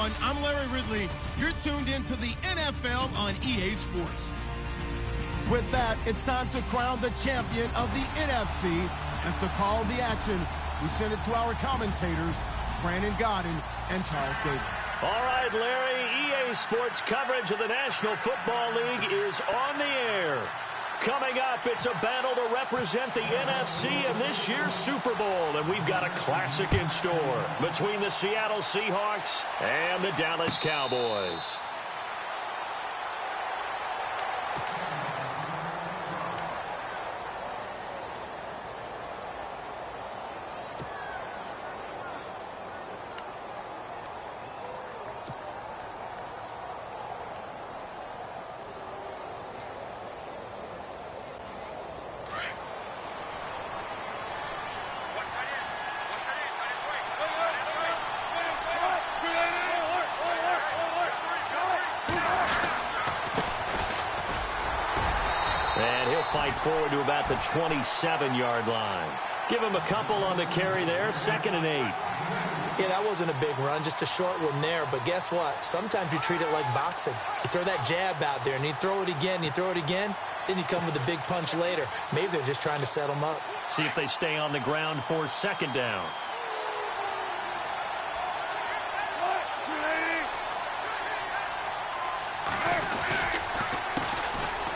everyone. I'm Larry Ridley. You're tuned into the NFL on EA Sports. With that, it's time to crown the champion of the NFC. And to call the action, we send it to our commentators, Brandon Godden and Charles Davis. All right, Larry, EA Sports coverage of the National Football League is on the air. Coming up, it's a battle to represent the NFC in this year's Super Bowl, and we've got a classic in store between the Seattle Seahawks and the Dallas Cowboys. Fight forward to about the 27-yard line. Give him a couple on the carry there. 2nd and 8. Yeah, that wasn't a big run, just a short one there. But guess what? Sometimes you treat it like boxing. You throw that jab out there, and you throw it again, then you come with a big punch later. Maybe they're just trying to set them up. See if they stay on the ground for 2nd down.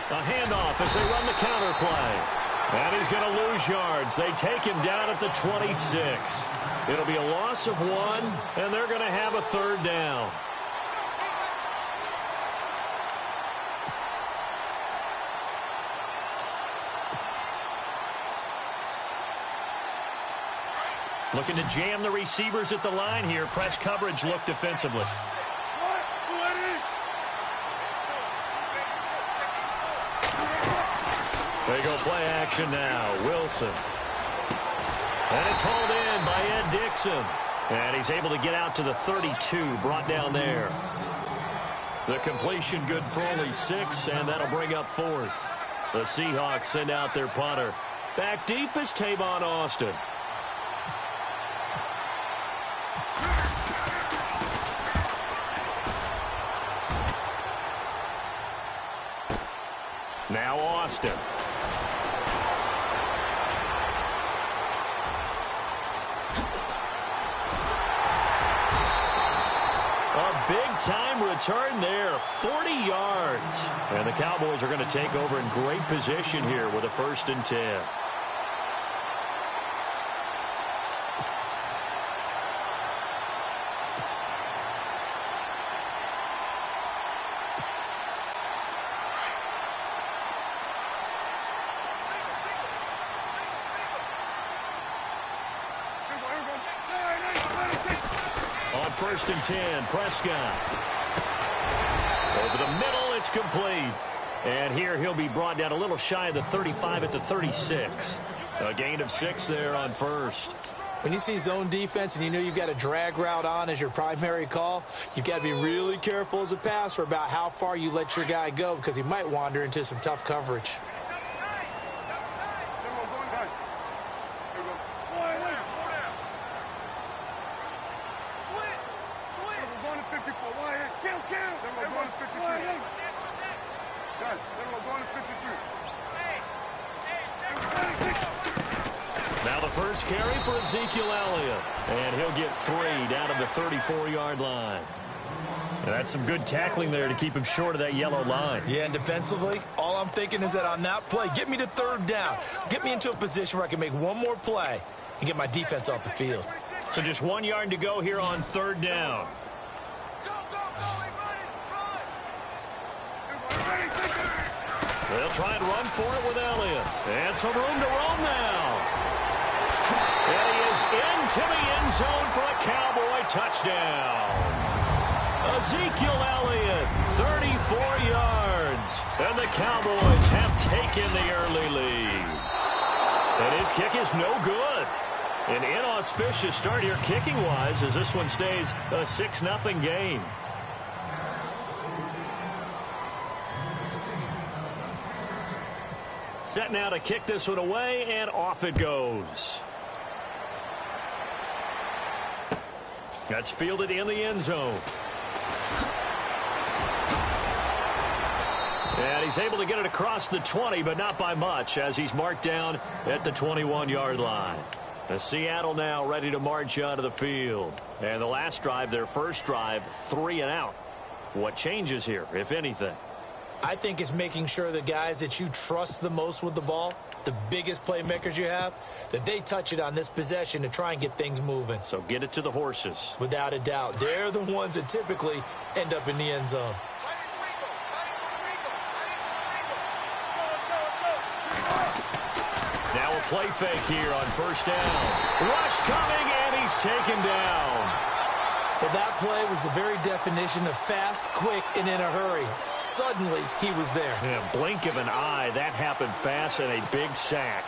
A handoff as they run the counter play. And he's going to lose yards. They take him down at the 26. It'll be a loss of 1, and they're going to have a 3rd down. Looking to jam the receivers at the line here. Press coverage look defensively. They go play action now. Wilson. And it's hauled in by Ed Dixon. And he's able to get out to the 32, brought down there. The completion good for only 6, and that'll bring up 4th. The Seahawks send out their punter. Back deep is Tavon Austin. Now Austin. Big-time return there, 40 yards. And the Cowboys are going to take over in great position here with a 1st and 10. On 1st and 10, Prescott. Over the middle, it's complete. And here he'll be brought down a little shy of the 35 at the 36. A gain of 6 there on 1st. When you see zone defense and you know you've got a drag route on as your primary call, you've got to be really careful as a passer about how far you let your guy go because he might wander into some tough coverage. Now the first carry for Ezekiel Elliott. And he'll get 3 down to the 34-yard line. And that's some good tackling there to keep him short of that yellow line. Yeah, and defensively, all I'm thinking is that on that play, get me to 3rd down. Get me into a position where I can make one more play and get my defense off the field. So just 1 yard to go here on 3rd down. They'll try and run for it with Elliott. And some room to roam now. And he is into the end zone for a Cowboy touchdown. Ezekiel Elliott, 34 yards. And the Cowboys have taken the early lead. And his kick is no good. An inauspicious start here kicking-wise as this one stays a 6-0 game. Set now to kick this one away, and off it goes. That's fielded in the end zone. And he's able to get it across the 20, but not by much, as he's marked down at the 21-yard line. The Seattle now ready to march onto the field. And the last drive, their first drive, 3 and out. What changes here, if anything? I think it's making sure the guys that you trust the most with the ball, the biggest playmakers you have, that they touch it on this possession to try and get things moving. So get it to the horses. Without a doubt. They're the ones that typically end up in the end zone. Now a play fake here on first down. Rush coming, and he's taken down. Well, that play was the very definition of fast, quick, and in a hurry. Suddenly, he was there. In a blink of an eye, that happened fast, and a big sack.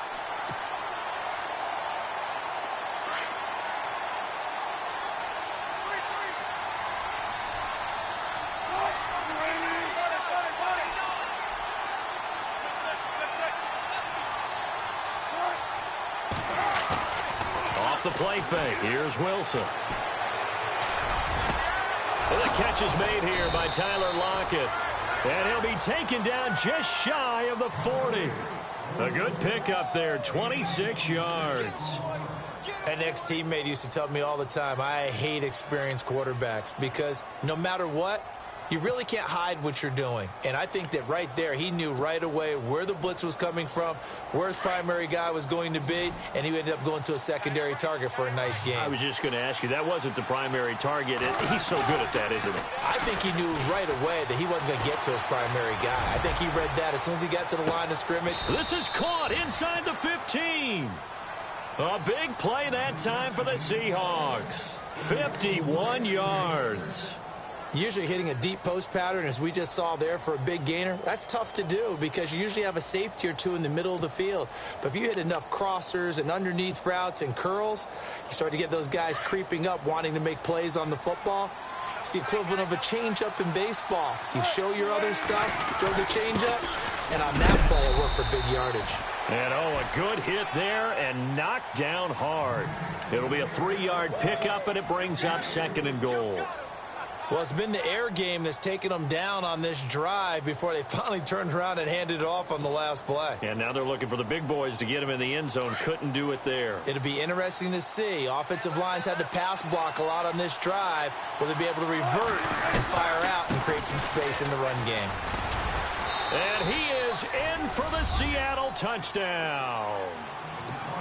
Off the play fake, here's Wilson. Well, the catch is made here by Tyler Lockett. And he'll be taken down just shy of the 40. A good pickup there, 26 yards. An ex-teammate used to tell me all the time, I hate experienced quarterbacks because no matter what, you really can't hide what you're doing. And I think that right there, he knew right away where the blitz was coming from, where his primary guy was going to be, and he ended up going to a secondary target for a nice game. I was just going to ask you, that wasn't the primary target. He's so good at that, isn't he? I think he knew right away that he wasn't going to get to his primary guy. I think he read that as soon as he got to the line of scrimmage. This is caught inside the 15. A big play that time for the Seahawks. 51 yards. Usually hitting a deep post pattern, as we just saw there, for a big gainer, that's tough to do because you usually have a safety or two in the middle of the field. But if you hit enough crossers and underneath routes and curls, you start to get those guys creeping up, wanting to make plays on the football. It's the equivalent of a changeup in baseball. You show your other stuff, throw the changeup, and on that play, it worked for big yardage. And, a good hit there and knocked down hard. It'll be a 3-yard pickup, and it brings up 2nd and goal. Well, it's been the air game that's taken them down on this drive before they finally turned around and handed it off on the last play. And now they're looking for the big boys to get him in the end zone. Couldn't do it there. It'll be interesting to see. Offensive lines had to pass block a lot on this drive. Will they be able to revert and fire out and create some space in the run game? And he is in for the Seattle touchdown.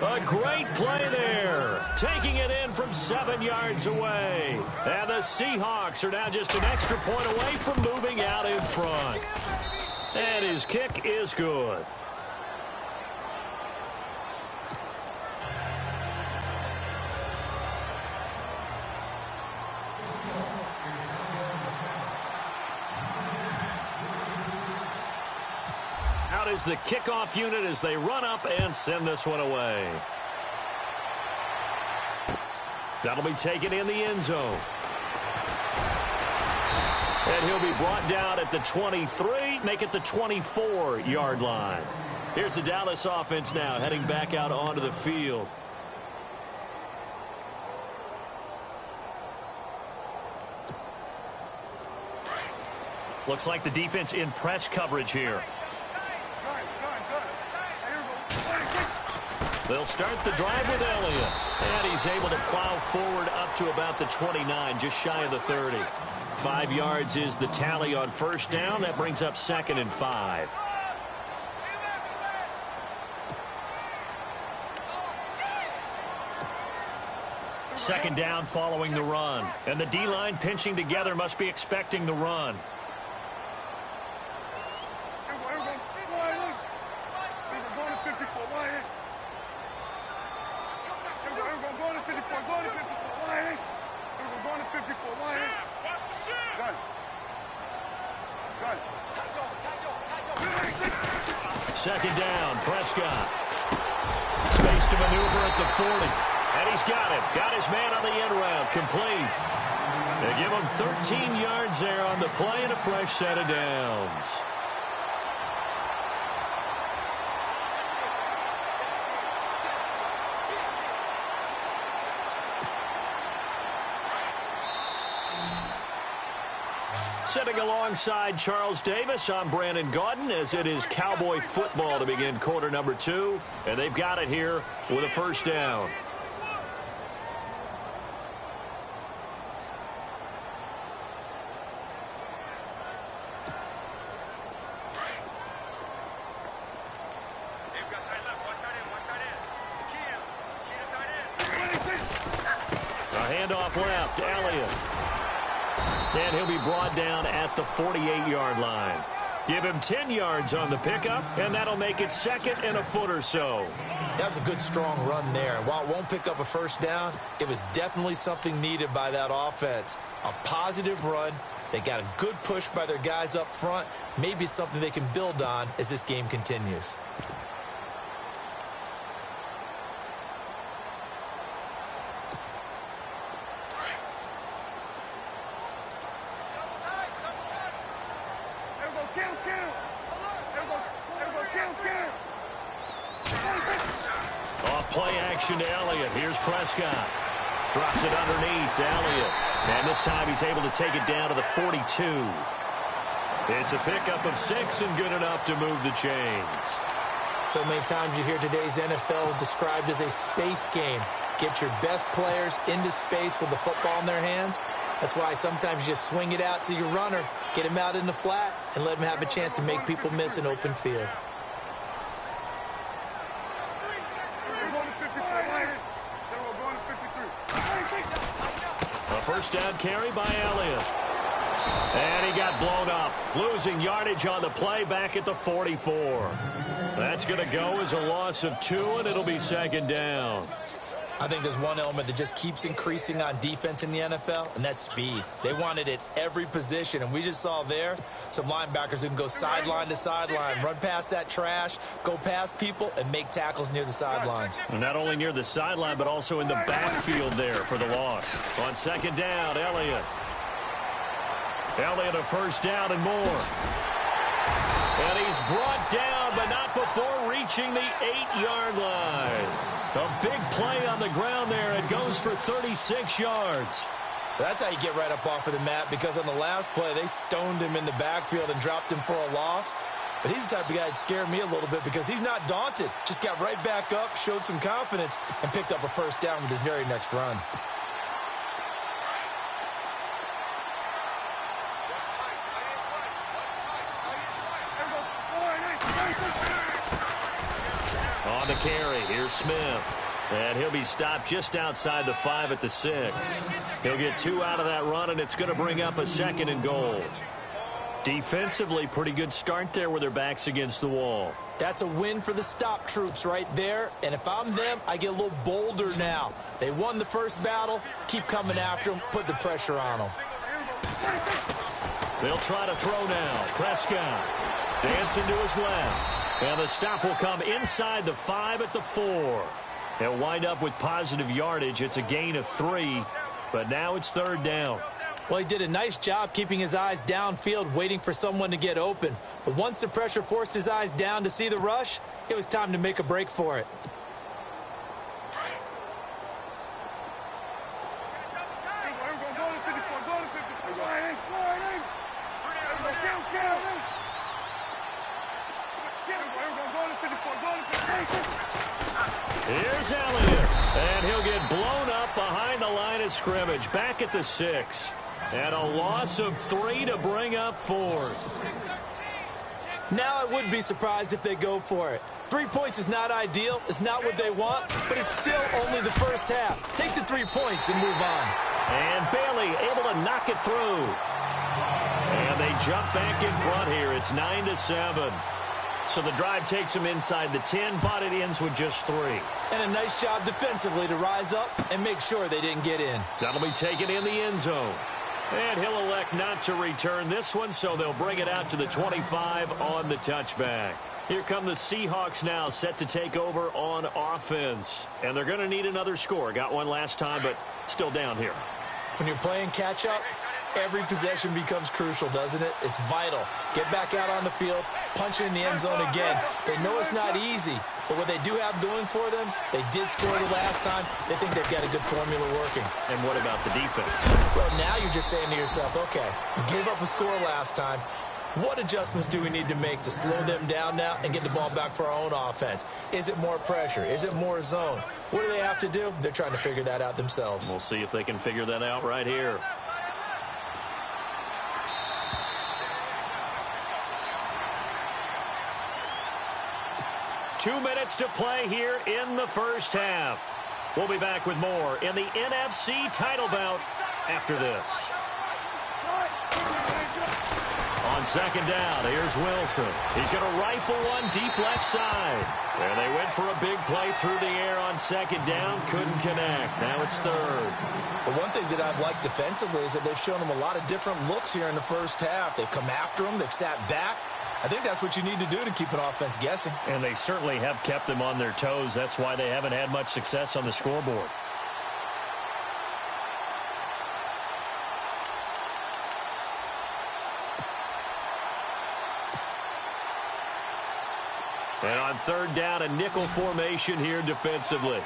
A great play there, taking it in from 7 yards away. And the Seahawks are now just an extra point away from moving out in front. And his kick is good. Out is the kickoff unit as they run up and send this one away. That'll be taken in the end zone. And he'll be brought down at the 23, make it the 24-yard line. Here's the Dallas offense now heading back out onto the field. Looks like the defense in press coverage here. They'll start the drive with Elliott. And he's able to plow forward up to about the 29, just shy of the 30. 5 yards is the tally on first down. That brings up 2nd and 5. Second down following the run. And the D-line pinching together must be expecting the run. Second down, Prescott. Space to maneuver at the 40. And he's got it. Got his man on the end route. Complete. They give him 13 yards there on the play and a fresh set of downs. Sitting alongside Charles Davis, I'm Brandon Gaudin, as it is Cowboy football to begin quarter number 2. And they've got it here with a first down. A handoff left, Elliott. And he'll be brought down at the 48-yard line. Give him 10 yards on the pickup, and that'll make it second and a foot or so. That was a good, strong run there. And while it won't pick up a first down, it was definitely something needed by that offense. A positive run. They got a good push by their guys up front. Maybe something they can build on as this game continues. Play action to Elliott. Here's Prescott. Drops it underneath to Elliott. And this time he's able to take it down to the 42. It's a pickup of 6 and good enough to move the chains. So many times you hear today's NFL described as a space game. Get your best players into space with the football in their hands. That's why sometimes you just swing it out to your runner, get him out in the flat, and let him have a chance to make people miss an open field. First down carry by Elliott. And he got blown up, losing yardage on the play back at the 44. That's going to go as a loss of 2, and it'll be second down. I think there's one element that just keeps increasing on defense in the NFL, and that's speed. They want it at every position, and we just saw there some linebackers who can go sideline to sideline, run past that trash, go past people, and make tackles near the sidelines. And not only near the sideline, but also in the backfield there for the loss. On second down, Elliott. Elliott a first down and more. And he's brought down, but not before reaching the 8-yard line. A big play on the ground there. It goes for 36 yards. That's how you get right up off of the mat, because on the last play, they stoned him in the backfield and dropped him for a loss. But he's the type of guy that scared me a little bit because he's not daunted. Just got right back up, showed some confidence, and picked up a first down with his very next run. On the carry, here's Smith. And he'll be stopped just outside the 5 at the 6. He'll get 2 out of that run, and it's going to bring up a second and goal. Defensively, pretty good start there with their backs against the wall. That's a win for the stop troops right there. And if I'm them, I get a little bolder now. They won the first battle. Keep coming after them. Put the pressure on them. They'll try to throw now. Prescott dancing to his left. And the stop will come inside the 5 at the 4. They'll wind up with positive yardage. It's a gain of 3, but now it's third down. Well, he did a nice job keeping his eyes downfield, waiting for someone to get open. But once the pressure forced his eyes down to see the rush, it was time to make a break for it. Here's Elliott, and he'll get blown up behind the line of scrimmage, back at the 6. And a loss of 3 to bring up 4th. Now I would be surprised if they go for it. 3 points is not ideal. It's not what they want, but it's still only the first half. Take the 3 points and move on. And Bailey able to knock it through. And they jump back in front here. It's 9-7. So the drive takes them inside the 10, but it ends with just 3. And a nice job defensively to rise up and make sure they didn't get in. That'll be taken in the end zone. And he'll elect not to return this one, so they'll bring it out to the 25 on the touchback. Here come the Seahawks now, set to take over on offense. And they're going to need another score. Got one last time, but still down here. When you're playing catch-up, every possession becomes crucial, doesn't it? It's vital. Get back out on the field, punch it in the end zone again. They know it's not easy, But what they do have going for them, they did score the last time. They think they've got a good formula working. And what about the defense? Well, now you're just saying to yourself, okay, give up a score last time. What adjustments do we need to make to slow them down now and get the ball back for our own offense? Is it more pressure? Is it more zone? What do they have to do? They're trying to figure that out themselves. We'll see if they can figure that out right here. Two minutes to play here in the first half. We'll be back with more in the NFC title bout after this. On second down, here's Wilson. He's going to rifle one deep left side. And they went for a big play through the air on second down. Couldn't connect. Now it's third. But one thing that I've liked defensively is that they've shown them a lot of different looks here in the first half. They've come after them. They've sat back. I think that's what you need to do to keep an offense guessing. And they certainly have kept them on their toes. That's why they haven't had much success on the scoreboard. And on third down, a nickel formation here defensively.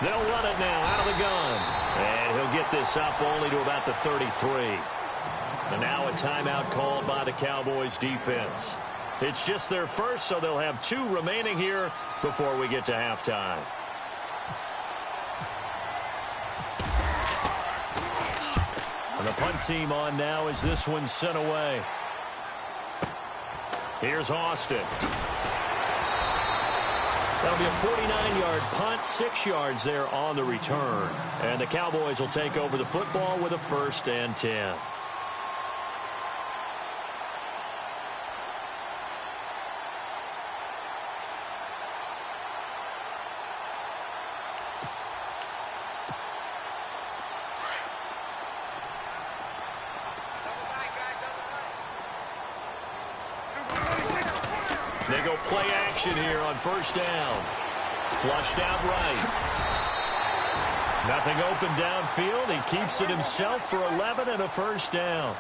They'll run it now out of the gun. And he'll get this up only to about the 33. And now a timeout called by the Cowboys defense. It's just their first, so they'll have 2 remaining here before we get to halftime. And the punt team on now as this one's sent away. Here's Austin. That'll be a 49-yard punt, 6 yards there on the return. And the Cowboys will take over the football with a 1st and 10. They go play action here on first down. Flushed out right. Nothing open downfield. He keeps it himself for 11 and a 1st down.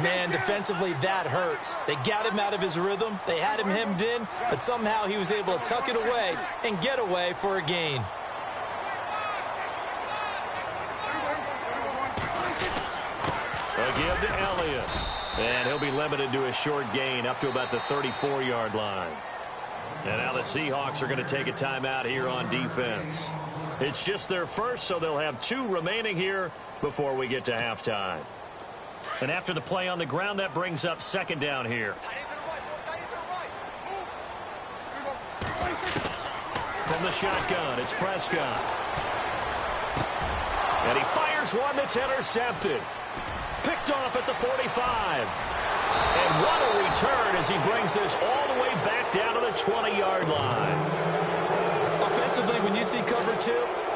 Man, defensively, that hurts. They got him out of his rhythm. They had him hemmed in, but somehow he was able to tuck it away and get away for a gain. A give to Elliott. And he'll be limited to a short gain up to about the 34-yard line. And now the Seahawks are going to take a timeout here on defense. It's just their first, so they'll have 2 remaining here before we get to halftime. And after the play on the ground, that brings up second down here. From the shotgun, it's Prescott. And he fires one that's intercepted. Picked off at the 45. And what a return as he brings this all the way back down to the 20-yard line. Offensively, when you see cover 2,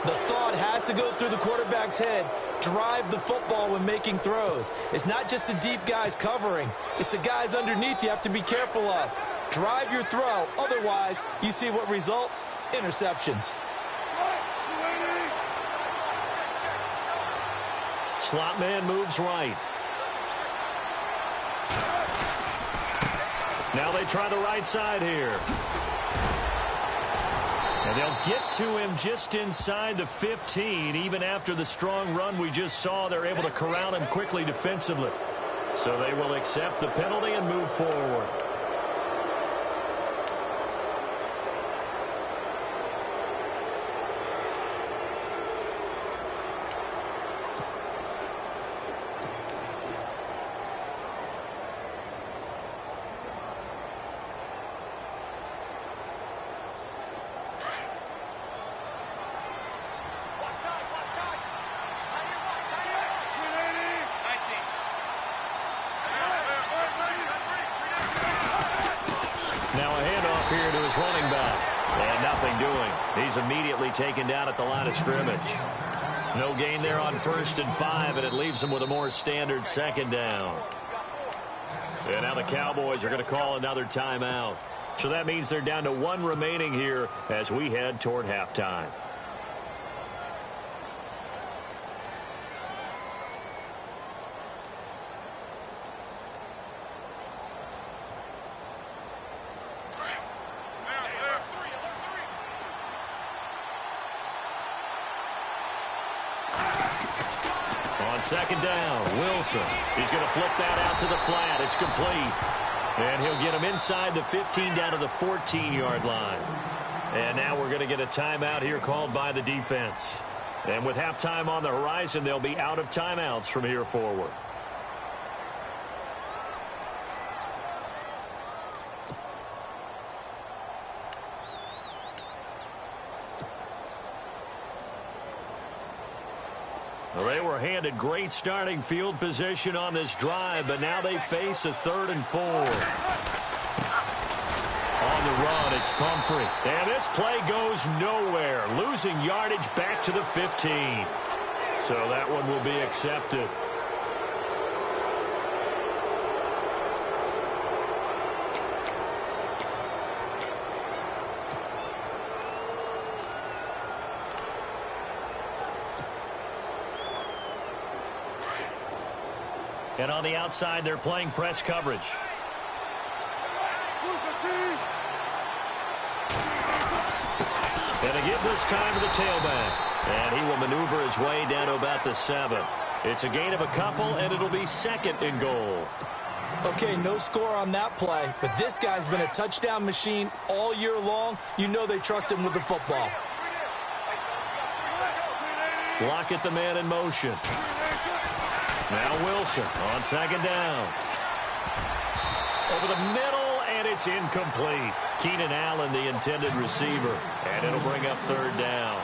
the thought has to go through the quarterback's head. Drive the football when making throws. It's not just the deep guys covering. It's the guys underneath you have to be careful of. Drive your throw. Otherwise, you see what results? Interceptions. Slot man moves right. Now they try the right side here. And they'll get to him just inside the 15. Even after the strong run we just saw, they're able to corral him quickly defensively. So they will accept the penalty and move forward. Running back. And nothing doing. He's immediately taken down at the line of scrimmage. No gain there on 1st and 5, and it leaves him with a more standard second down. And now the Cowboys are going to call another timeout. So that means they're down to 1 remaining here as we head toward halftime. On second down, Wilson. He's going to flip that out to the flat. It's complete. And he'll get him inside the 15 down to the 14-yard line. And now we're going to get a timeout here called by the defense. And with halftime on the horizon, they'll be out of timeouts from here forward. Well, they were handed great starting field position on this drive, but now they face a 3rd and 4. On the run, it's Pumphrey. And this play goes nowhere, losing yardage back to the 15. So that one will be accepted. And on the outside, they're playing press coverage. And a give this time to the tailback. And he will maneuver his way down to about the 7. It's a gain of a couple, and it'll be 2nd and goal. Okay, no score on that play, but this guy's been a touchdown machine all year long. You know they trust him with the football. Lockett, the man in motion. Now Wilson on second down. Over the middle, and it's incomplete. Keenan Allen, the intended receiver. And it'll bring up 3rd down.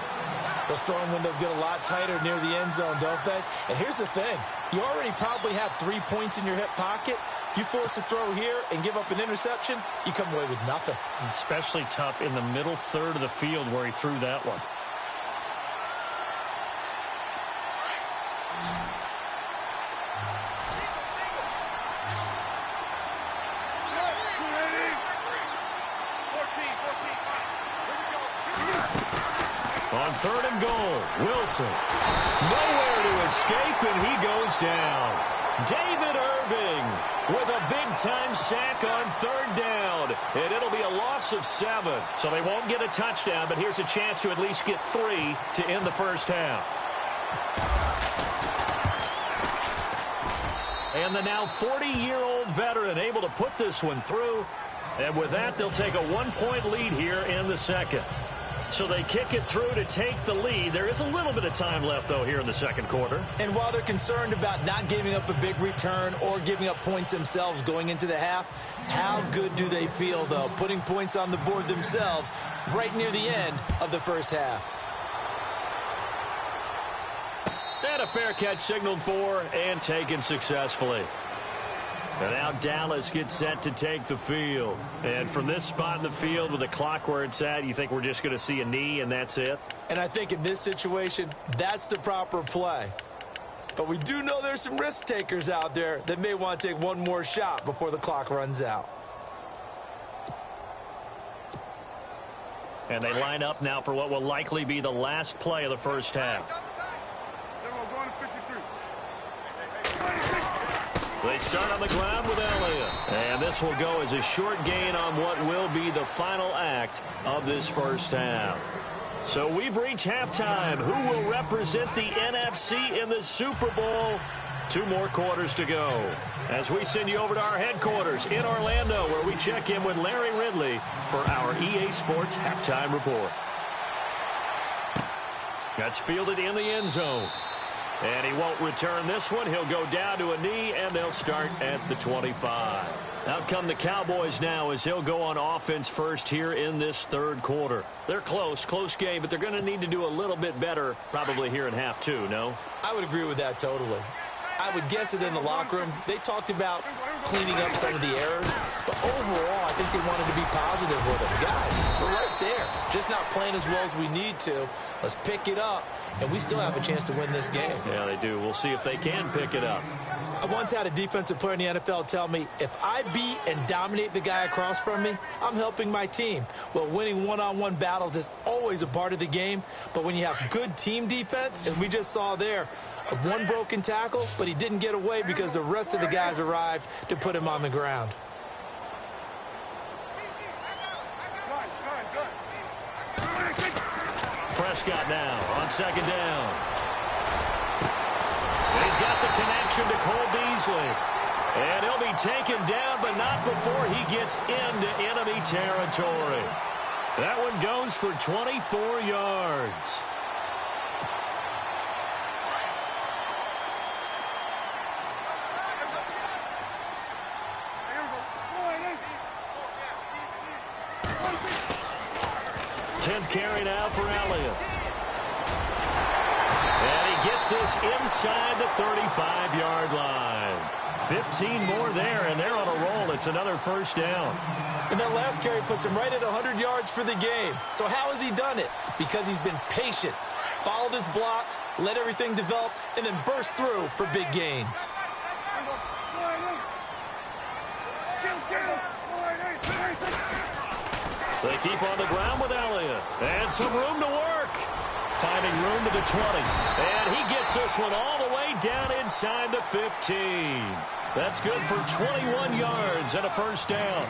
Those throwing windows get a lot tighter near the end zone, don't they? And here's the thing. You already probably have 3 points in your hip pocket. You force a throw here and give up an interception, you come away with nothing. Especially tough in the middle 3rd of the field where he threw that one. On 3rd and goal, Wilson. Nowhere to escape, and he goes down. David Irving with a big-time sack on 3rd down. And it'll be a loss of 7. So they won't get a touchdown, but here's a chance to at least get 3 to end the first half. And the now 40-year-old veteran able to put this one through. And with that, they'll take a 1-point lead here in the second. So they kick it through to take the lead. There is a little bit of time left, though, here in the second quarter. And while they're concerned about not giving up a big return or giving up points themselves going into the half, how good do they feel, though, putting points on the board themselves right near the end of the first half? And a fair catch signaled for and taken successfully. And now Dallas gets set to take the field. And from this spot in the field with the clock where it's at, you think we're just going to see a knee and that's it? And I think in this situation, that's the proper play. But we do know there's some risk takers out there that may want to take one more shot before the clock runs out. And they line up now for what will likely be the last play of the first half. They start on the ground with Elliott. And this will go as a short gain on what will be the final act of this first half. So we've reached halftime. Who will represent the NFC in the Super Bowl? 2 more quarters to go. As we send you over to our headquarters in Orlando, where we check in with Larry Ridley for our EA Sports Halftime Report. That's fielded in the end zone. And he won't return this one. He'll go down to a knee, and they'll start at the 25. Out come the Cowboys now as he'll go on offense first here in this third quarter. They're close game, but they're going to need to do a little bit better probably here in half 2, no? I would agree with that totally. I would guess it in the locker room. They talked about cleaning up some of the errors, but overall, I think they wanted to be positive with them. Guys, we're right there. Just not playing as well as we need to. Let's pick it up, and we still have a chance to win this game. Yeah, they do. We'll see if they can pick it up. I once had a defensive player in the NFL tell me, if I beat and dominate the guy across from me, I'm helping my team. Well, winning one-on-one battles is always a part of the game, but when you have good team defense, as we just saw there, one broken tackle, but he didn't get away because the rest of the guys arrived to put him on the ground. Prescott now on second down. And he's got the connection to Cole Beasley. And he'll be taken down, but not before he gets into enemy territory. That one goes for 24 yards. Carry now for Elliott. And he gets this inside the 35-yard line. 15 more there, and they're on a roll. It's another first down. And that last carry puts him right at 100 yards for the game. So how has he done it? Because he's been patient, followed his blocks, let everything develop, and then burst through for big gains. They keep on the ground with Elliott. And some room to work. Finding room to the 20. And he gets this one all the way down inside the 15. That's good for 21 yards and a first down.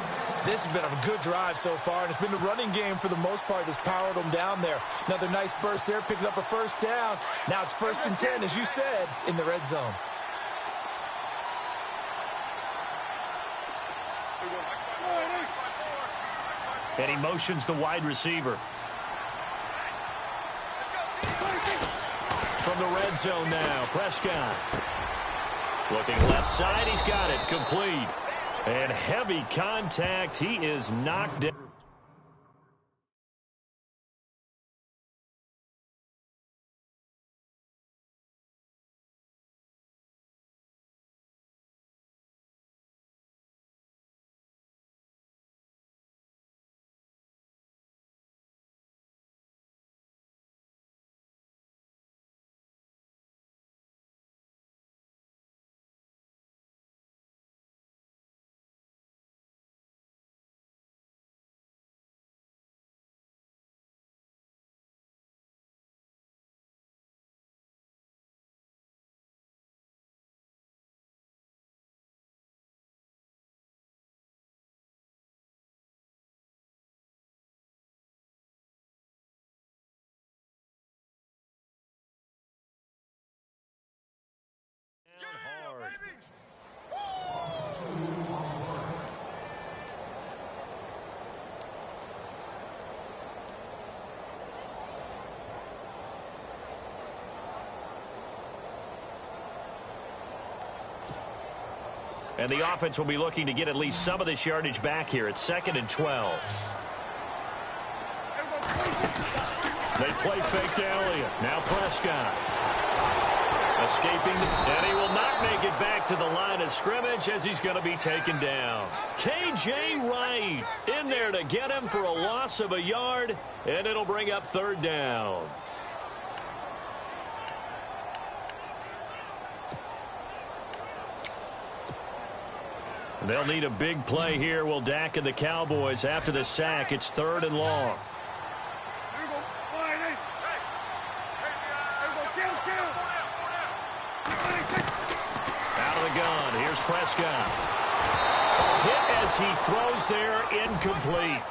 This has been a good drive so far, and it's been the running game for the most part that's powered them down there. Another nice burst there, picking up a first down. Now it's 1st and 10, as you said, in the red zone. And he motions the wide receiver. From the red zone now, Prescott. Looking left side, he's got it, complete. And heavy contact, he is knocked down. Hard. And the offense will be looking to get at least some of this yardage back here. It's 2nd and 12. They play fake to Elliott. Now Prescott. Escaping, and he will not make it back to the line of scrimmage as he's going to be taken down. K.J. Wright in there to get him for a loss of a yard, and it'll bring up 3rd down. They'll need a big play here, will Dak and the Cowboys after the sack. It's 3rd and long. Gun. Here's Prescott. Hit as he throws there, incomplete.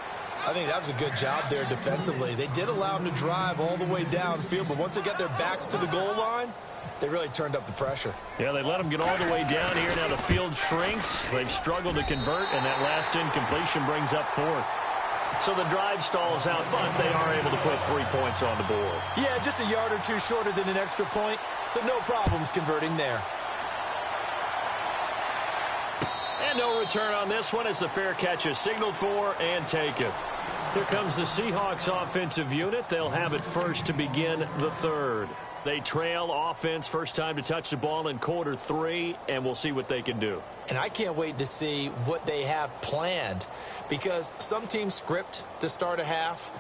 I think that was a good job there defensively. They did allow him to drive all the way downfield, but once they got their backs to the goal line, they really turned up the pressure. Yeah, they let him get all the way down here. Now the field shrinks. They've struggled to convert, and that last incompletion brings up 4th. So the drive stalls out, but they are able to put 3 points on the board. Yeah, just a yard or two shorter than an extra point, so no problems converting there. And no return on this one as the fair catch is signaled for and taken. Here comes the Seahawks offensive unit. They'll have it first to begin the 3rd. They trail offense, first time to touch the ball in quarter 3, and we'll see what they can do. And I can't wait to see what they have planned, because some teams script to start a half.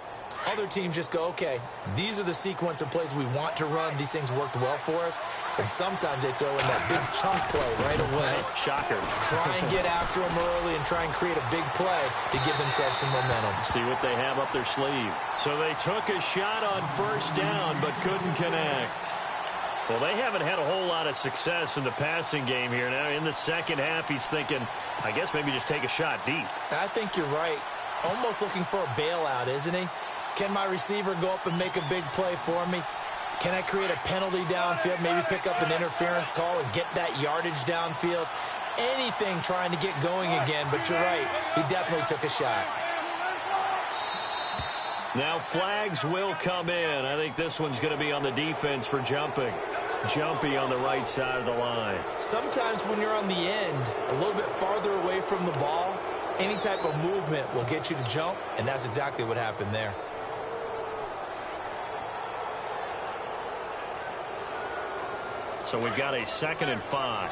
Other teams just go, okay, these are the sequence of plays we want to run. These things worked well for us. And sometimes they throw in that big chunk play right away. Shocker. Try and get after them early and try and create a big play to give themselves some momentum. See what they have up their sleeve. So they took a shot on first down but couldn't connect. Well, they haven't had a whole lot of success in the passing game here. Now in the second half, he's thinking, I guess maybe just take a shot deep. I think you're right. Almost looking for a bailout, isn't he? Can my receiver go up and make a big play for me? Can I create a penalty downfield, maybe pick up an interference call and get that yardage downfield? Anything trying to get going again, but you're right. He definitely took a shot. Now flags will come in. I think this one's going to be on the defense for jumping. Jumpy on the right side of the line. Sometimes when you're on the end, a little bit farther away from the ball, any type of movement will get you to jump, and that's exactly what happened there. So we've got a 2nd and 5.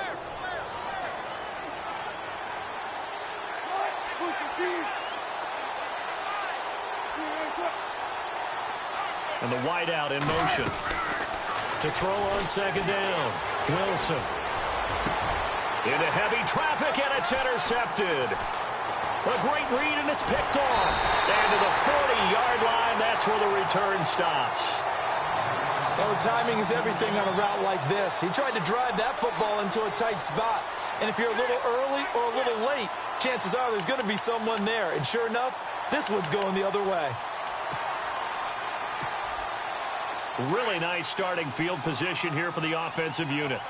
And the wideout in motion. To throw on 2nd down. Wilson. Into heavy traffic, and it's intercepted. A great read, and it's picked off. And to the 40-yard line, that's where the return stops. Well, the timing is everything on a route like this. He tried to drive that football into a tight spot. And if you're a little early or a little late, chances are there's going to be someone there. And sure enough, this one's going the other way. Really nice starting field position here for the offensive unit.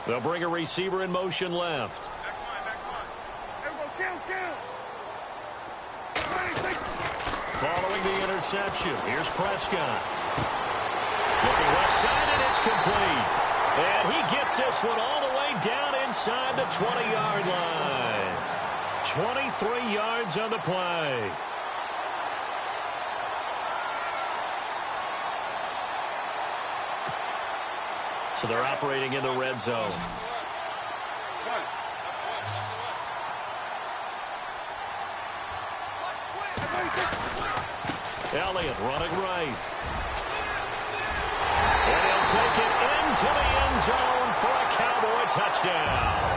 They'll bring a receiver in motion left. Following the interception, here's Prescott. Looking left side, and it's complete. And he gets this one all the way down inside the 20-yard line. 23 yards on the play. So they're operating in the red zone. Elliott running right. And he'll take it into the end zone for a Cowboy touchdown.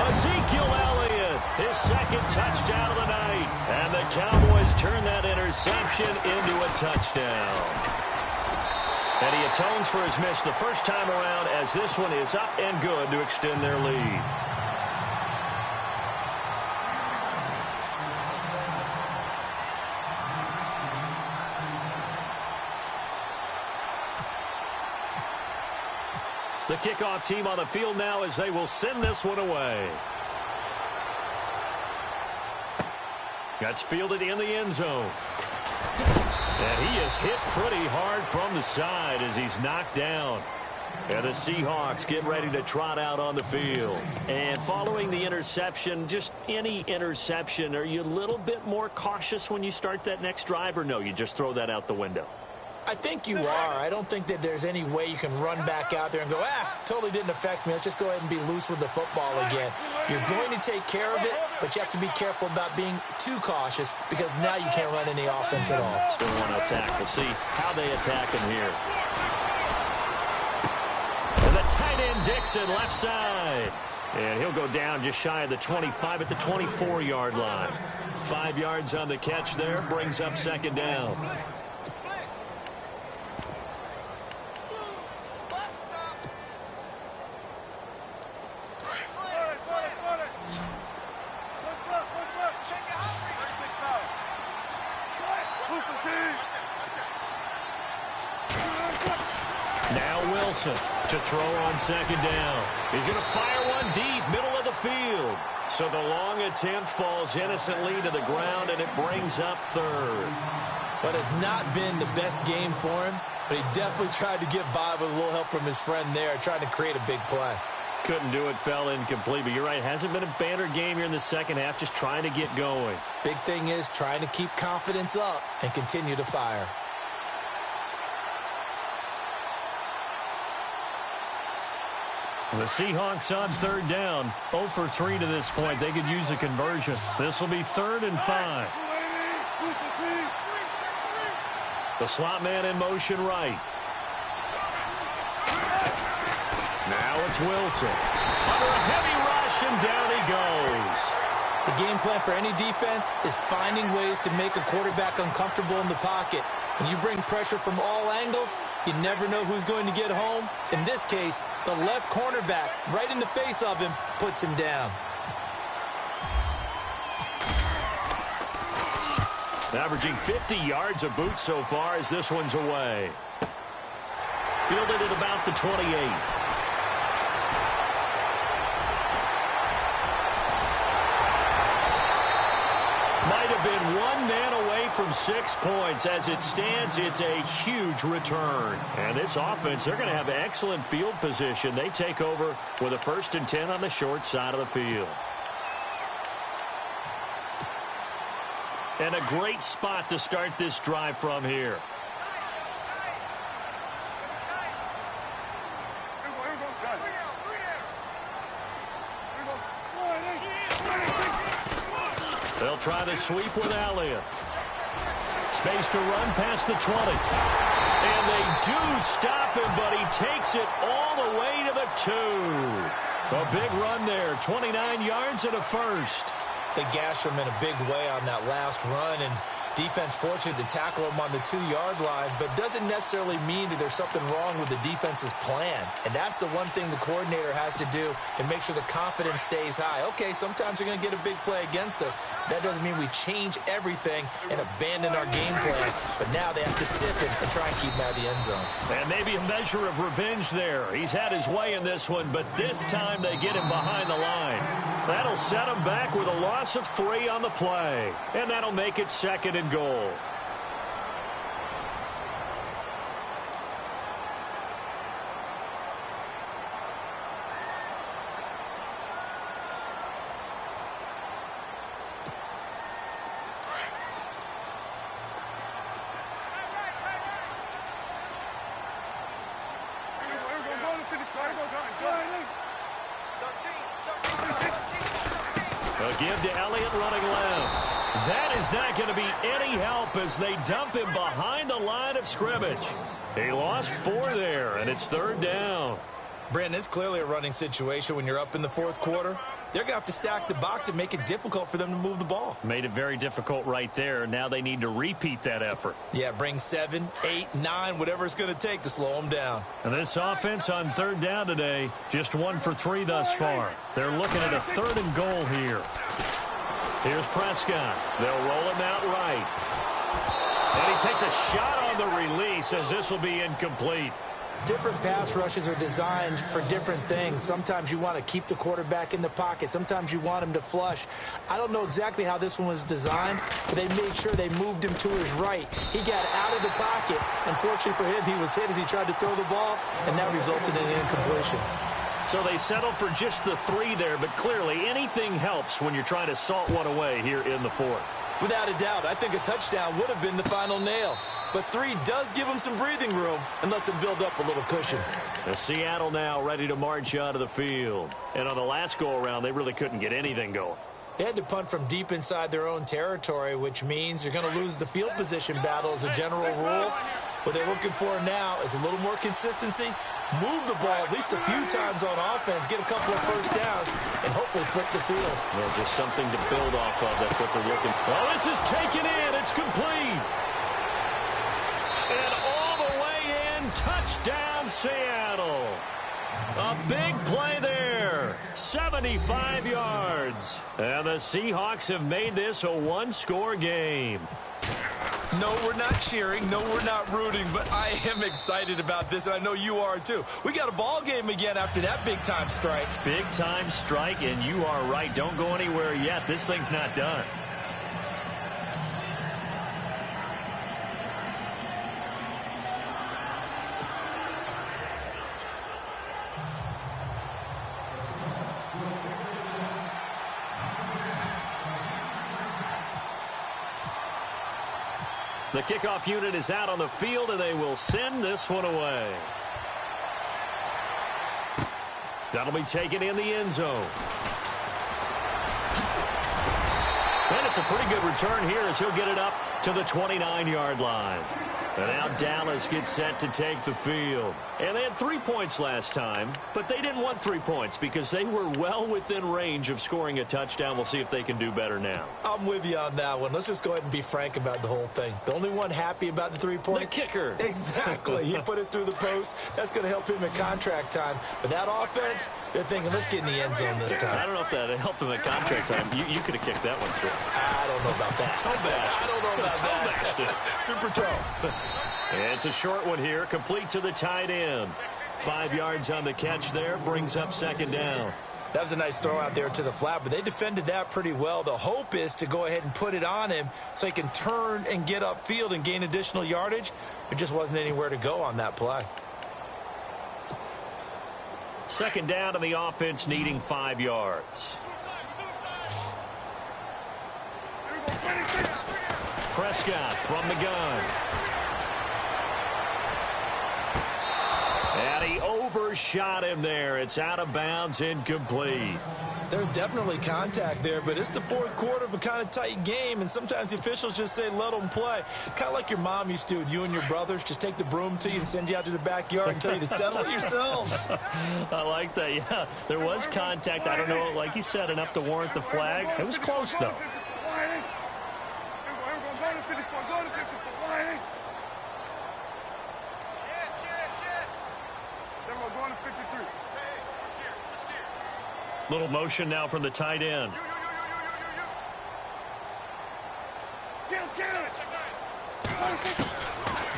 Ezekiel Elliott, his 2nd touchdown of the night. And the Cowboys turn that interception into a touchdown. And he atones for his miss the first time around, as this one is up and good to extend their lead. The kickoff team on the field now as they will send this one away. That's fielded in the end zone. And he is hit pretty hard from the side as he's knocked down. And the Seahawks get ready to trot out on the field. And following the interception, just any interception, are you a little bit more cautious when you start that next drive, or no, you just throw that out the window? I think you are. I don't think that there's any way you can run back out there and go, totally didn't affect me. Let's just go ahead and be loose with the football again. You're going to take care of it, but you have to be careful about being too cautious because now you can't run any offense at all. Still want to attack. We'll see how they attack him here. And the tight end Dixon left side. And he'll go down just shy of the 25 at the 24-yard line. 5 yards on the catch there, brings up 2nd down. To throw on 2nd down. He's going to fire one deep, middle of the field. So the long attempt falls innocently to the ground, and it brings up 3rd. But it's not been the best game for him, but he definitely tried to get by with a little help from his friend there, trying to create a big play. Couldn't do it, fell incomplete, but you're right, hasn't been a banner game here in the second half, just trying to get going. Big thing is trying to keep confidence up and continue to fire. The Seahawks on 3rd down, 0 for 3 to this point. They could use a conversion. This will be 3rd and 5. The slot man in motion right. Now it's Wilson. Under a heavy rush, and down he goes. The game plan for any defense is finding ways to make a quarterback uncomfortable in the pocket. When you bring pressure from all angles, you never know who's going to get home. In this case, the left cornerback, right in the face of him, puts him down. Averaging 50 yards a boot so far as this one's away. Fielded at about the 28. Might have been one man away from 6 points. As it stands, it's a huge return. And this offense, they're going to have excellent field position. They take over with a 1st and 10 on the short side of the field. And a great spot to start this drive from here. They'll try the sweep with Elliott. Space to run past the 20. And they do stop him, but he takes it all the way to the 2. A big run there, 29 yards and a 1st. They gashed him in a big way on that last run, and defense fortunate to tackle him on the 2-yard line, but doesn't necessarily mean that there's something wrong with the defense's plan. And that's the one thing the coordinator has to do and make sure the confidence stays high. Okay, sometimes they're going to get a big play against us. That doesn't mean we change everything and abandon our game plan, but now they have to stiffen and try and keep him out of the end zone. And maybe a measure of revenge there. He's had his way in this one, but this time they get him behind the line. That'll set him back with a loss of 3 on the play. And that'll make it 2nd and goal. A give to Elliott running left. That is not going to be any help as they dump him behind the line of scrimmage. He lost 4 there, and it's 3rd down. Brandon, it's clearly a running situation when you're up in the 4th quarter. They're going to have to stack the box and make it difficult for them to move the ball. Made it very difficult right there. Now they need to repeat that effort. Yeah, bring 7, 8, 9, whatever it's going to take to slow them down. And this offense on 3rd down today, just 1 for 3 thus far. They're looking at a 3rd and goal here. Here's Prescott. They'll roll him out right. And he takes a shot on the release as this will be incomplete. Different pass rushes are designed for different things. Sometimes you want to keep the quarterback in the pocket. Sometimes you want him to flush. I don't know exactly how this one was designed, but they made sure they moved him to his right. He got out of the pocket. Unfortunately for him, he was hit as he tried to throw the ball, and that resulted in an incompletion. So they settled for just the 3 there, but clearly anything helps when you're trying to salt one away here in the 4th. Without a doubt, I think a touchdown would have been the final nail. But 3 does give him some breathing room and lets him build up a little cushion. The Seattle now ready to march out of the field. And on the last go-around, they really couldn't get anything going. They had to punt from deep inside their own territory, which means you're going to lose the field position battle as a general rule. What they're looking for now is a little more consistency, move the ball at least a few times on offense, get a couple of 1st downs, and hopefully flip the field. Yeah, just something to build off of. That's what they're looking for. Oh, this is taken in. It's complete. And all the way in, touchdown Seattle. A big play there, 75 yards. And the Seahawks have made this a 1-score game. No, we're not cheering. No, we're not rooting, but I am excited about this, and I know you are too. We got a ball game again after that big-time strike. Big-time strike, and you are right. Don't go anywhere yet. This thing's not done. The kickoff unit is out on the field, and they will send this one away. That'll be taken in the end zone. And it's a pretty good return here as he'll get it up to the 29-yard line. And now Dallas gets set to take the field. And they had 3 points last time, but they didn't want 3 points because they were well within range of scoring a touchdown. We'll see if they can do better now. I'm with you on that one. Let's just go ahead and be frank about the whole thing. The only one happy about the 3-point? The kicker. Exactly. He put it through the post. That's going to help him in contract time. But that offense, they're thinking, let's get in the end zone this time. I don't know if that helped him at contract time. You could have kicked that one through. I don't know about that. Toe bashed. I don't know about that. Super toe. It's a short one here, complete to the tight end. 5 yards on the catch there, brings up second down. That was a nice throw out there to the flat, but they defended that pretty well. The hope is to go ahead and put it on him so he can turn and get upfield and gain additional yardage. There just wasn't anywhere to go on that play. Second down, and the offense needing 5 yards. Prescott from the gun. And he overshot him there. It's out of bounds, incomplete. There's definitely contact there, but it's the fourth quarter of a kind of tight game, and sometimes the officials just say let them play. Kind of like your mom used to with you and your brothers. Just take the broom to you and send you out to the backyard and tell you to settle it yourselves. I like that, yeah. There was contact. I don't know, like you said, enough to warrant the flag. It was close, though. Little motion now from the tight end.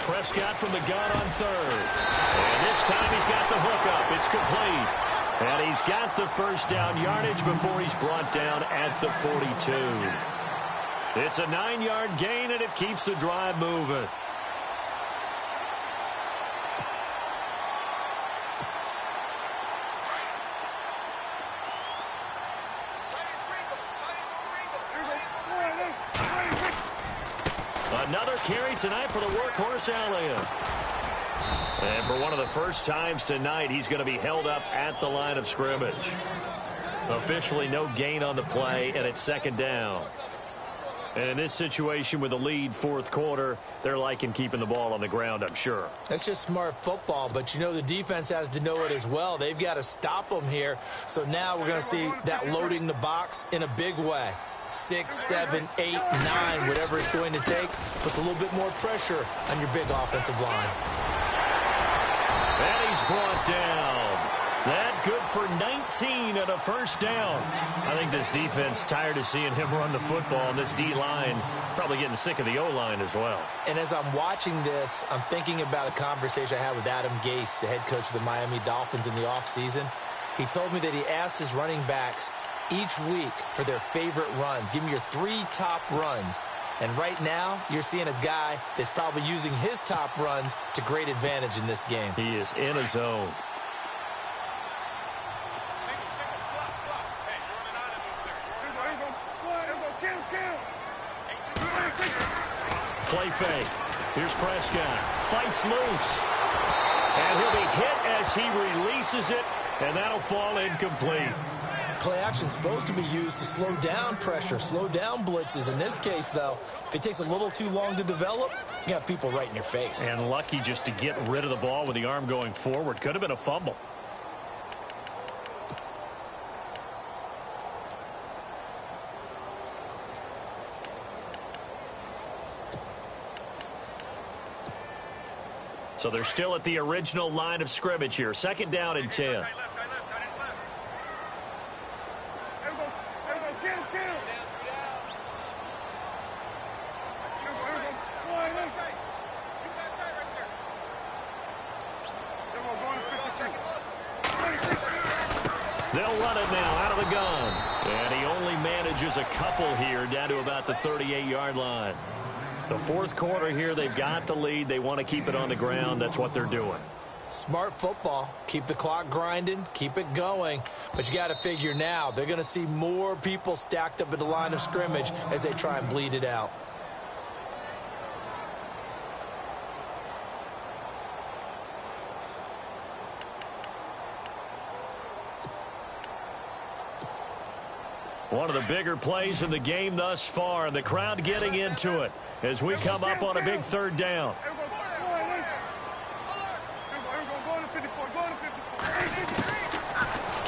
Prescott from the gun on third. And this time he's got the hook up. It's complete. And he's got the first down yardage before he's brought down at the 42. It's a 9-yard gain, and it keeps the drive moving. Another carry tonight for the workhorse Elliott. And for one of the first times tonight, he's going to be held up at the line of scrimmage. Officially no gain on the play, and it's second down. And in this situation with the lead fourth quarter, they're liking keeping the ball on the ground, I'm sure. That's just smart football, but you know the defense has to know it as well. They've got to stop them here. So now we're going to see that loading the box in a big way. 6, 7, 8, 9, whatever it's going to take, puts a little bit more pressure on your big offensive line. And he's brought down. That good for 19 and a first down. I think this defense tired of seeing him run the football, and this D-line probably getting sick of the O-line as well. And as I'm watching this, I'm thinking about a conversation I had with Adam Gase, the head coach of the Miami Dolphins in the offseason. He told me that he asked his running backs each week for their favorite runs. Give me your 3 top runs. And right now, you're seeing a guy that's probably using his top runs to great advantage in this game. He is in a zone. Play fake. Here's Prescott. Fights loose. And he'll be hit as he releases it, and that'll fall incomplete. Play action supposed to be used to slow down pressure, slow down blitzes. In this case, though, if it takes a little too long to develop, you got people right in your face. And lucky just to get rid of the ball with the arm going forward. Could have been a fumble. So they're still at the original line of scrimmage here. Second down and 10. They'll run it now out of the gun. And he only manages a couple here down to about the 38-yard line. The fourth quarter here, they've got the lead. They want to keep it on the ground. That's what they're doing. Smart football. Keep the clock grinding. Keep it going. But you got to figure now, they're going to see more people stacked up at the line of scrimmage as they try and bleed it out. One of the bigger plays in the game thus far, and the crowd getting into it as we come up on a big third down.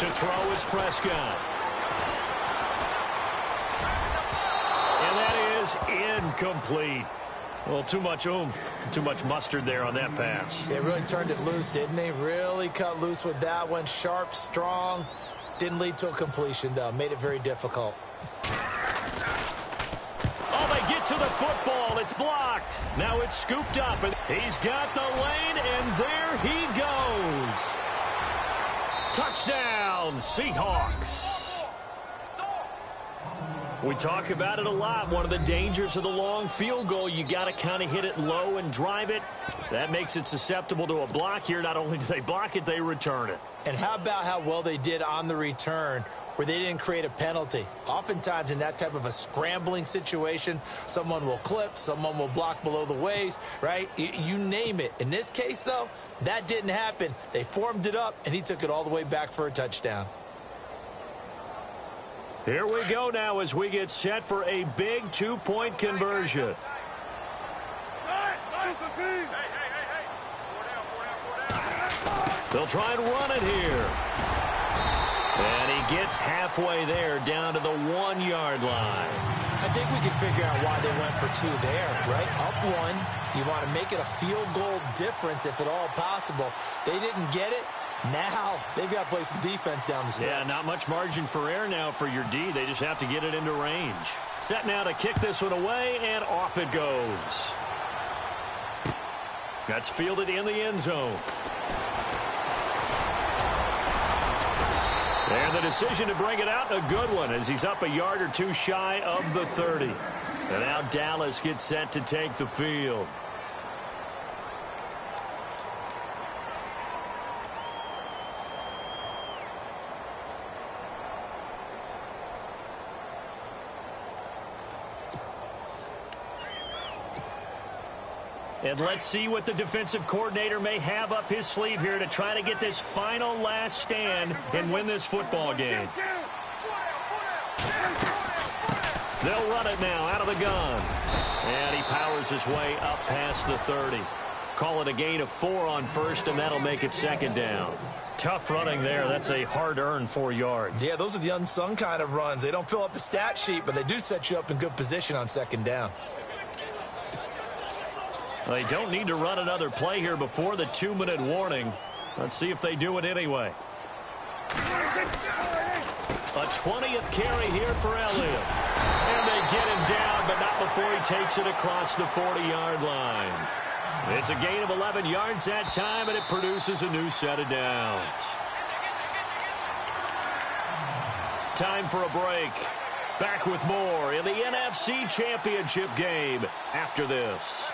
To throw is Prescott. And that is incomplete. Well, too much oomph, too much mustard there on that pass. They really turned it loose, didn't they? Really cut loose with that one. Sharp, strong. Didn't lead to a completion, though. Made it very difficult. Oh, they get to the football. It's blocked. Now it's scooped up, and he's got the lane, and there he goes. Touchdown, Seahawks. We talk about it a lot. One of the dangers of the long field goal, you got to kind of hit it low and drive it. That makes it susceptible to a block here. Not only do they block it, they return it. And how about how well they did on the return where they didn't create a penalty? Oftentimes in that type of a scrambling situation, someone will clip, someone will block below the waist, right? You name it. In this case, though, that didn't happen. They formed it up, and he took it all the way back for a touchdown. Here we go now as we get set for a big two-point conversion. They'll try and run it here. And he gets halfway there down to the 1-yard line. I think we can figure out why they went for two there, right? Up one, you want to make it a field goal difference if at all possible. They didn't get it. Now they've got to play some defense down the stretch. Yeah, not much margin for error now for your D. They just have to get it into range. Set now to kick this one away, and off it goes. That's fielded in the end zone. And the decision to bring it out, a good one, as he's up a yard or two shy of the 30. And now Dallas gets set to take the field. And let's see what the defensive coordinator may have up his sleeve here to try to get this final last stand and win this football game. They'll run it now out of the gun. And he powers his way up past the 30. Call it a gain of 4 on first, and that'll make it second down. Tough running there. That's a hard-earned 4 yards. Yeah, those are the unsung kind of runs. They don't fill up the stat sheet, but they do set you up in good position on second down. They don't need to run another play here before the 2-minute warning. Let's see if they do it anyway. A 20th carry here for Elliott. And they get him down, but not before he takes it across the 40-yard line. It's a gain of 11 yards that time, and it produces a new set of downs. Time for a break. Back with more in the NFC Championship game after this.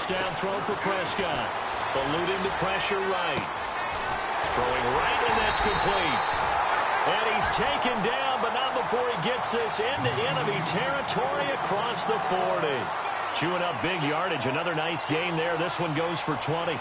Down throw for Prescott. Eluding the pressure right. Throwing right, and that's complete. And he's taken down, but not before he gets this into enemy territory across the 40. Chewing up big yardage. Another nice gain there. This one goes for 20.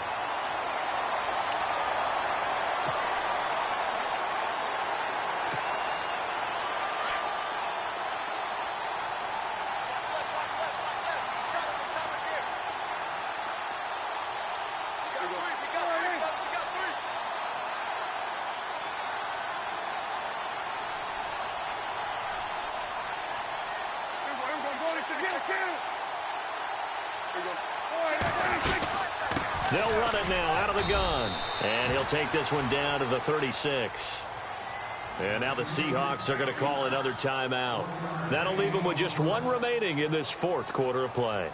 They'll run it now out of the gun. And he'll take this one down to the 36. And now the Seahawks are going to call another timeout. That'll leave them with just one remaining in this fourth quarter of play.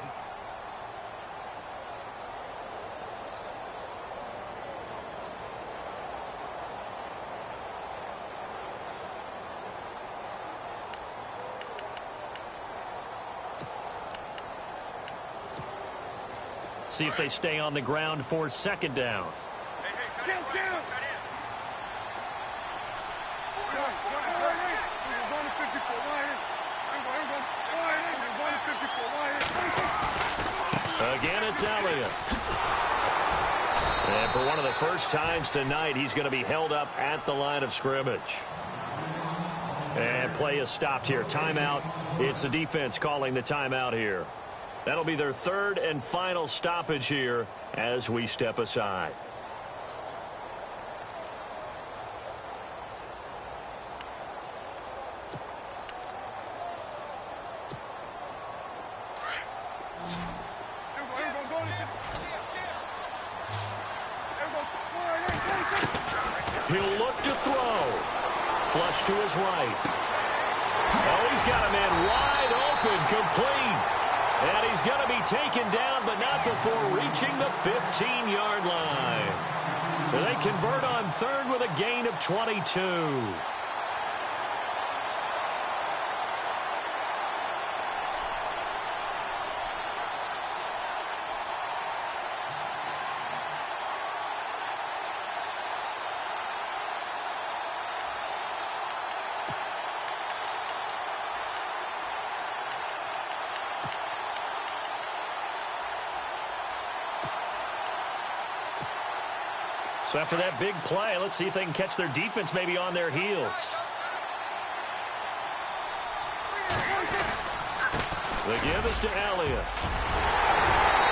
See if they stay on the ground for second down. Again, it's Elliott. And for one of the first times tonight, he's going to be held up at the line of scrimmage. And play is stopped here. Timeout. It's the defense calling the timeout here. That'll be their third and final stoppage here as we step aside. He'll look to throw. Flush to his right. Oh, he's got a man wide open, complete. And he's going to be taken down, but not before reaching the 15-yard line. They convert on third with a gain of 22. So after that big play, let's see if they can catch their defense maybe on their heels. The give is to Elliott.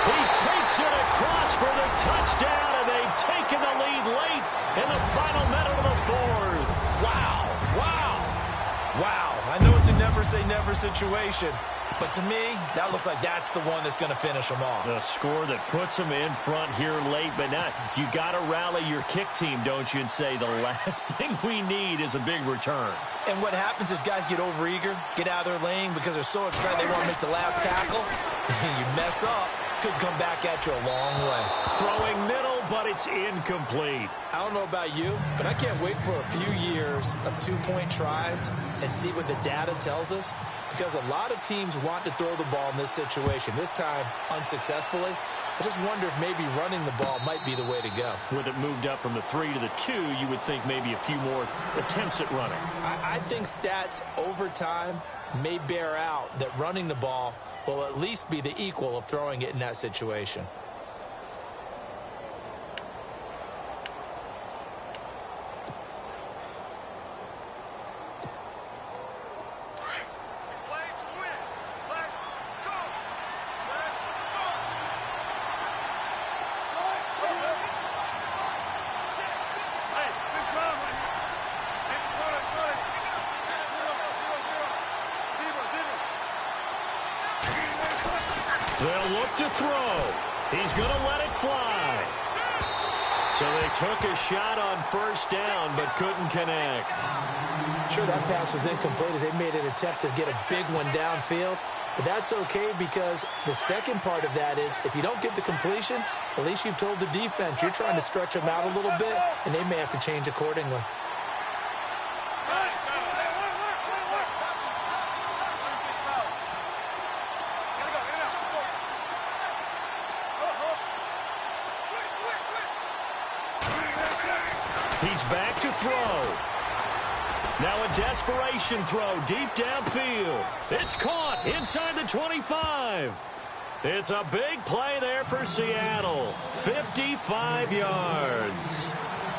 He takes it across for the touchdown, and they've taken the lead late in the final minute of the fourth. Wow, wow, wow. I know it's a never-say-never situation, but to me, that looks like that's the one that's going to finish them off. The score that puts them in front here late, but not. You got to rally your kick team, don't you, and say the last thing we need is a big return. And what happens is guys get overeager, get out of their lane because they're so excited they want to make the last tackle. You mess up, could come back at you a long way. Throwing middle, but it's incomplete. I don't know about you, but I can't wait for a few years of two-point tries and see what the data tells us, because a lot of teams want to throw the ball in this situation, this time unsuccessfully. I just wonder if maybe running the ball might be the way to go. With it moved up from the 3 to the 2, you would think maybe a few more attempts at running. I think stats over time may bear out that running the ball will at least be the equal of throwing it in that situation. They'll look to throw. He's going to let it fly. So they took a shot on first down, but couldn't connect. Sure, that pass was incomplete as they made an attempt to get a big one downfield. But that's okay, because the second part of that is if you don't get the completion, at least you've told the defense you're trying to stretch them out a little bit, and they may have to change accordingly. He's back to throw. Now a desperation throw deep downfield. It's caught inside the 25. It's a big play there for Seattle. 55 yards.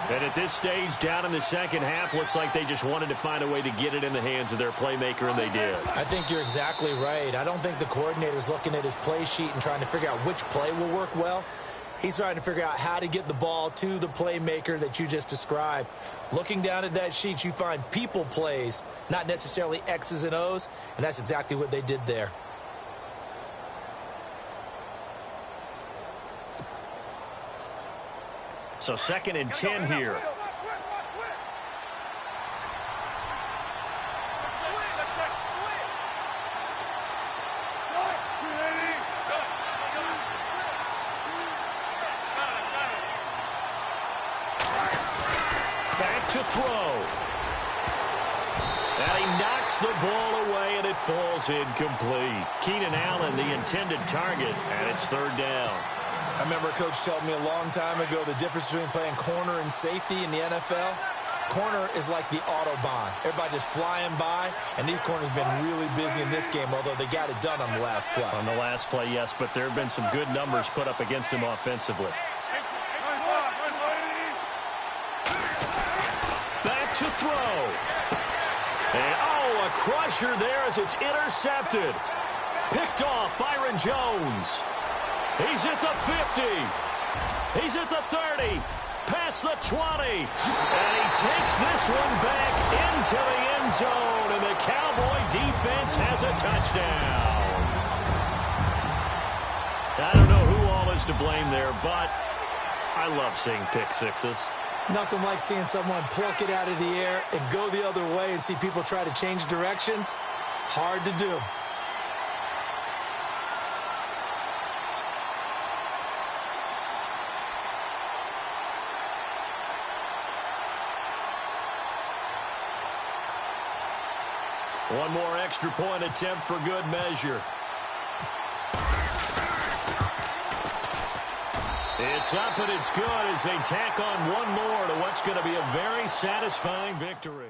And at this stage, down in the second half, looks like they just wanted to find a way to get it in the hands of their playmaker, and they did. I think you're exactly right. I don't think the coordinator's looking at his play sheet and trying to figure out which play will work well. He's trying to figure out how to get the ball to the playmaker that you just described. Looking down at that sheet, you find people plays, not necessarily X's and O's, and that's exactly what they did there. So 2nd and 10 here. Back to throw. And he knocks the ball away, and it falls incomplete. Keenan Allen, the intended target, and it's 3rd down. I remember a coach telling me a long time ago the difference between playing corner and safety in the NFL. Corner is like the Autobahn. Everybody just flying by, and these corners been really busy in this game, although they got it done on the last play. On the last play, yes, but there have been some good numbers put up against him offensively. Back to throw. And, a crusher there as it's intercepted. Picked off Byron Jones. He's at the 50. He's at the 30. Past the 20. And he takes this one back into the end zone. And the Cowboy defense has a touchdown. I don't know who all is to blame there, but I love seeing pick sixes. Nothing like seeing someone pluck it out of the air and go the other way and see people try to change directions. Hard to do. One more extra point attempt for good measure. It's up and it's good as they tack on one more to what's going to be a very satisfying victory.